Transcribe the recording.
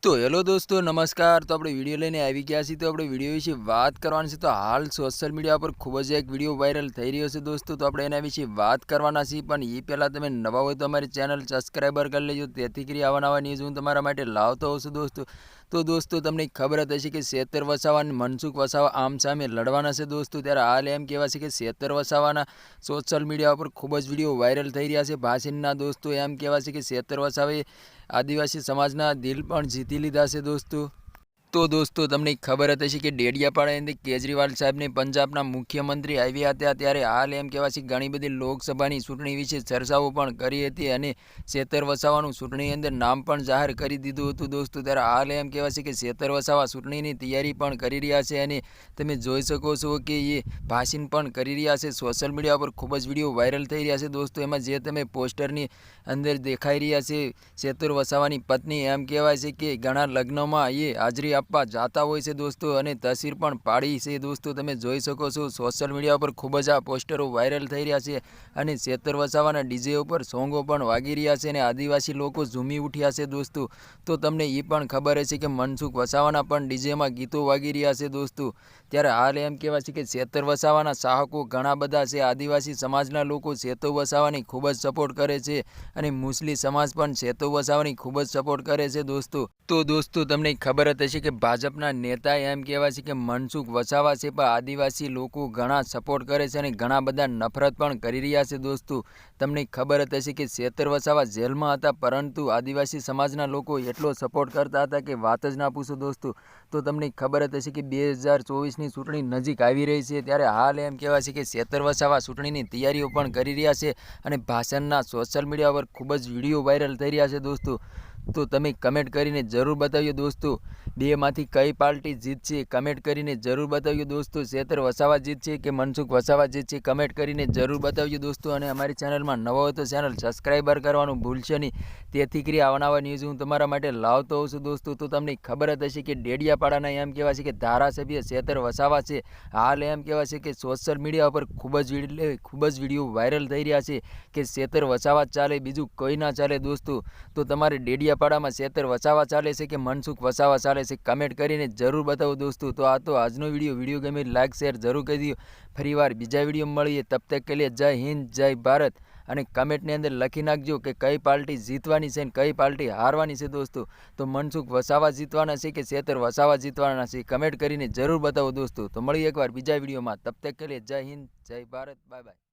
तो हेलो दोस्तों नमस्कार। तो આપણે વિડીયો લઈને આવી ગયા છીએ। તો આપણે વિડીયો વિશે વાત કરવાની છે। તો હાલ સોશિયલ મીડિયા પર ખૂબ જ એક વિડીયો વાયરલ થઈ રહ્યો છે દોસ્તો। તો આપણે એના વિશે વાત કરવાના છીએ, પણ એ પહેલાં તમે નવા હોય તો અમારી ચેનલ સબસ્ક્રાઈબર કરી લેજો, તેથી કરી આવા નવા ન્યૂઝ હું તમારા માટે લાવતો હોઉં છું દોસ્તો। તો દોસ્તો તમને ખબર જ હશે કે શેતર વસાવા અને મનસુખ વસાવા આમ સામે લડવાના છે દોસ્તો। ત્યારે હાલ એમ કહેવાય છે કે શેતર વસાવાના સોશિયલ મીડિયા પર ખૂબ જ વિડીયો વાયરલ થઈ રહ્યા છે ભાષણના દોસ્તો। એમ કહેવાય છે કે શેતર વસાવાએ આદિવાસી સમાજના દિલ પણ જીતી લીધા છે દોસ્તો। તો દોસ્તો તમને ખબર જ હશે કે ડેડિયાપાડા કેજરીવાલ સાહેબને પંજાબના મુખ્યમંત્રી આવ્યા હતા, ત્યારે હાલ એમ કહેવાય છે ઘણી બધી લોકસભાની ચૂંટણી વિશે ચર્ચાઓ પણ કરી હતી અને શેતર વસાવાનું ચૂંટણી અંદર નામ પણ જાહેર કરી દીધું હતું દોસ્તો। ત્યારે હાલ એમ કહેવાય છે કે શેતર વસાવા ચૂંટણીની તૈયારી પણ કરી રહ્યા છે અને તમે જોઈ શકો છો કે એ ભાષણ પણ કરી રહ્યા છે। સોશિયલ મીડિયા પર ખૂબ જ વિડીયો વાયરલ થઈ રહ્યા છે દોસ્તો। એમાં જે તમે પોસ્ટરની અંદર દેખાઈ રહ્યા છે શેતર વસાવાની પત્ની, એમ કહેવાય છે કે ઘણા લગ્નોમાં એ હાજરી આપવા જાતા હોય છે દોસ્તો અને તસવીર પણ પાડી છે દોસ્તો। તમે જોઈ શકો છો સોશિયલ મીડિયા પર ખૂબ જ આ પોસ્ટરો વાયરલ થઈ રહ્યા છે અને શેતર વસાવાના ડીજે ઉપર સોંગો પણ વાગી રહ્યા છે અને આદિવાસી લોકો ઝૂમી ઉઠ્યા છે દોસ્તો। તો તમને એ પણ ખબર હશે કે મનસુખ વસાવાના પણ ડીજેમાં ગીતો વાગી રહ્યા છે દોસ્તો। ત્યારે હાલ એમ કહેવાય છે કે શેતર વસાવાના ચાહકો ઘણા બધા છે। આદિવાસી સમાજના લોકો શેતર વસાવાની ખૂબ જ સપોર્ટ કરે છે અને મુસ્લિમ સમાજ પણ શેતર વસાવાની ખૂબ જ સપોર્ટ કરે છે દોસ્તો। તો દોસ્તો તમને ખબર જ હશે કે ભાજપના નેતા એમ કહેવાય છે કે મનસુખ વસાવા છે, પણ આદિવાસી લોકો ઘણા સપોર્ટ કરે છે અને ઘણા બધા નફરત પણ કરી રહ્યા છે દોસ્તો। તમને ખબર જ હશે કે શેતર વસાવા જેલમાં હતા, પરંતુ આદિવાસી સમાજના લોકો એટલો સપોર્ટ કરતા હતા કે વાત જ ના પૂછો દોસ્તો। તો તમને ખબર જ હશે કે 2024ની ચૂંટણી નજીક આવી રહી છે, ત્યારે હાલ એમ કહેવાય છે કે શેતર વસાવા ચૂંટણીની તૈયારીઓ પણ કરી રહ્યા છે અને ભાષણના સોશિયલ મીડિયા પર ખૂબ જ વિડીયો વાયરલ થઈ રહ્યા છે દોસ્તો। તો તમે કમેન્ટ કરીને જરૂર બતાવ્યો દોસ્તો બેમાંથી કઈ પાર્ટી જીતશે, કમેન્ટ કરીને જરૂર બતાવ્યો દોસ્તો। શેતર વસાવા જીતશે કે મનસુખ વસાવા જીતશે, કમેન્ટ કરીને જરૂર બતાવ્યો દોસ્તો। અને અમારી ચેનલમાં નવા હોય તો ચેનલ સબસ્ક્રાઈબર કરવાનું ભૂલશો નહીં, તેથી કરી આવા ન્યૂઝ હું તમારા માટે લાવતો હોઉં છું દોસ્તો। તો તમને ખબર જ હશે કે ડેડિયાપાડાના એમ કહેવાય છે કે ધારાસભ્ય શેતર વસાવા છે, હાલ એમ કહેવાય છે કે સોશિયલ મીડિયા પર ખૂબ જ વિડીયો વાયરલ થઈ રહ્યા છે કે શેતર વસાવા ચાલે, બીજું કોઈ ના ચાલે દોસ્તો। તો તમારે ડેડિયાપાડામાં શેતર વસાવા ચાલે છે કે મનસુખ વસાવા ચાલે છે, કમેન્ટ કરીને જરૂર બતાવો દોસ્તો। તો આ તો આજનો વિડીયો ગમે લાઈક શેર જરૂર કરી દો। ફરીવાર બીજા વિડીયો મળીએ, તબ તક કે લીએ જય હિન્દ જય ભારત। અને કમેન્ટની અંદર લખી નાખજો કે કઈ પાર્ટી જીતવાની છે અને કઈ પાર્ટી હારવાની છે દોસ્તો। તો મનસુખ વસાવા જીતવાના છે કે શેતર વસાવા જીતવાના છે, કમેન્ટ કરીને જરૂર બતાવો દોસ્તો। તો મળીએ એકવાર બીજા વિડીયોમાં, તબ તક કે લીએ જય હિન્દ જય ભારત, બાય બાય।